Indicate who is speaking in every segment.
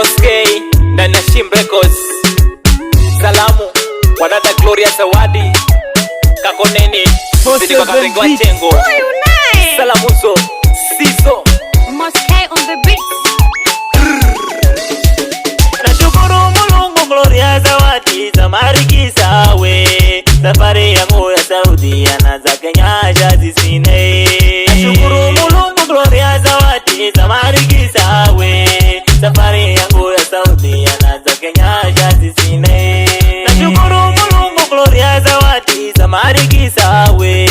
Speaker 1: Moskey ndani ya Shim Records. Salamu wadada Gloria Zawadi Kakoneni Sidi kwa Karengo Chengo. Salamu zo Sizo
Speaker 2: Moskey on the beat.
Speaker 3: Nashukuru Mulungu Gloria Zawadi Zamarikisa we safari yangu ya Saudi anaza Kenya jazisine. Nashukuru Mulungu Gloria Zawadi Zamarikisa we safari yangu ya Saudi anaza Kenya jazisine. Nashukuru Mulungu Gloria Zawadi Zamarikisa we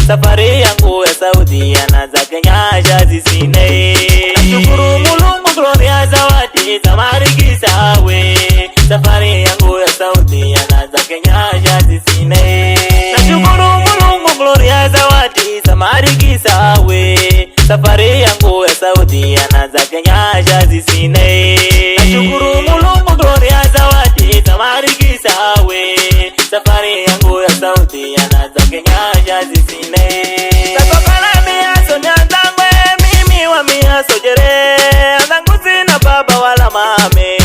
Speaker 3: safari yangu ya Saudi anaza Kenya jazisine. Nashukuru Mulungu Gloria Zawadi Zamarikisa we safari yangu ya Saudi anaza Kenya jazisine. Nashukuru Mulungu Gloria Zawadi Zamarikisa we safari yangu ya Saudi anaza Kenya jazisine. Nashukuru Mulungu Gloria Zawadi Zamarikisa we safari yangu ya Saudi anaza Kenya jazisine. Kakokana miaso nyandangwe mimi wa miaso jere azangu sina baba wala mame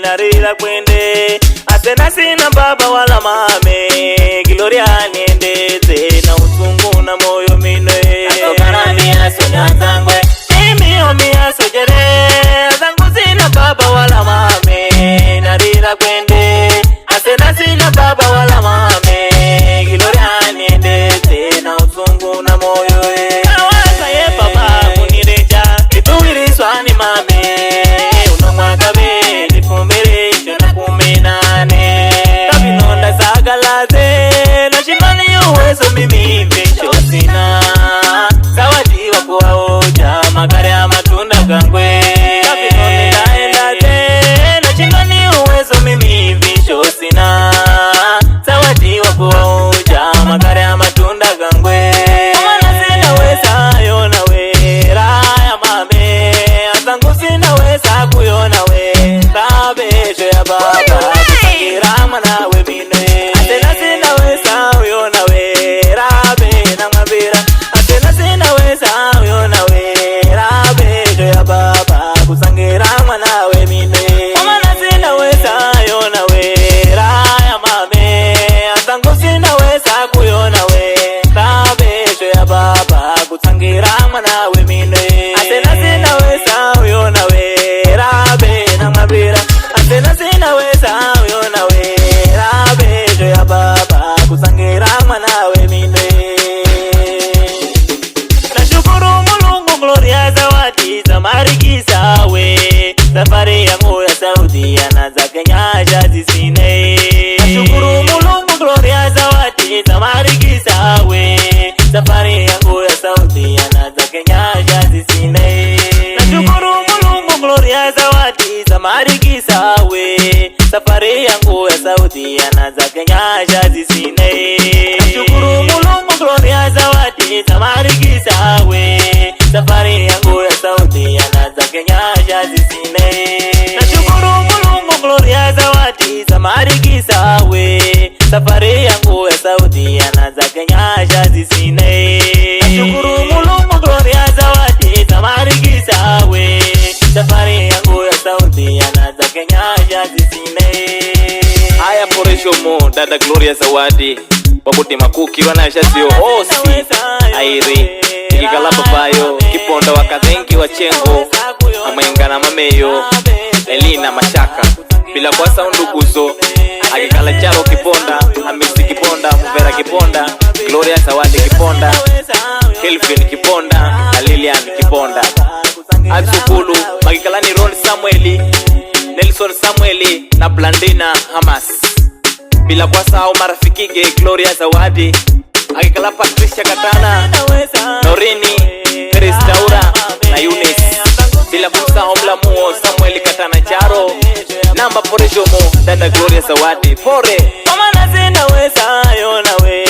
Speaker 3: narira kwende asena sina baba wala mame Gloria niendeze na usungu na moyo mine. Kakokana miaso nyandangwe mimi wa miaso jere azangu sina baba wala mame narira kwende asena sina baba wala mame Gloria niendeze na usungu na moyo kawaza ye baba kunireja kituwiri swani mame unomwaka be nifumbire chona kumenane kabinonda sagalaze na shimani uwezo mimi vesho sina Zawadi wako waoja magari ya matunda gangwe kabinonda naendaze na shimani uwezo mimi vesho sina Zawadi wako waoja magari ya matunda gangwe mwana sina weza yona we raya mame azangu sina weza kuyona we tabesho ya baba kusangira mwana we mine atena sina weza yona we rabe na mabira atena sina weza yona we rabesho ya baba kusangira mwana we mine mwana sina weza yona we raya mame azangu sina weza kuyona we tabesho ya baba kusangira mwana we mine atena sina weza yona we rabe na mabira atena sina weza yona we rabesho ya baba kusangira mwana we mine. Nashukuru Mulungu Gloria Zawadi Zamarikisa we safari yangu ya Saudi anaza Kenya jazisine. Nashukuru Mulungu Gloria Zawadi Zamarikisa we safari yangu ya Saudi anaza Kenya jazisine. Nashukuru Mulungu Gloria Zawadi Zamarikisa we safari yangu ya Saudi anaza Kenya jazisine. Nashukuru Mulungu Gloria Zawadi Zamarikisa we safari yangu ya Saudi anaza Kenya jazisine. Nashukuru Mulungu Gloria Zawadi Zamarikisa we safari yangu ya Saudi anaza Kenya jazisine. Nashukuru Mulungu Gloria Zawadi Zamarikisa we safari yangu ya Saudi anaza Kenya jazisine.
Speaker 1: haya poresho mo dada Gloria Zawadi wabuti makuki wanashazio osi airi ikikala papayo kiponda wakazengi wa Chengo amengana mameyo Elina Mashaka bila kwa saunduguzo akikala charo kiponda Hamisi kiponda Mvera kiponda Gloria Zawadi kiponda Kelvin kiponda na Lilian kiponda Azukulu magikalani Ron Samueli Nelson Samueli na Blandina Hamas bila kwa sao marafikige Gloria Zawadi akikala Patricia Katana Norini Kristaura na Yunis bila kusahau Mlamuo Samueli Katana Charo namba poresho mo dada Gloria Zawadi pore
Speaker 3: mama na sina weza yona we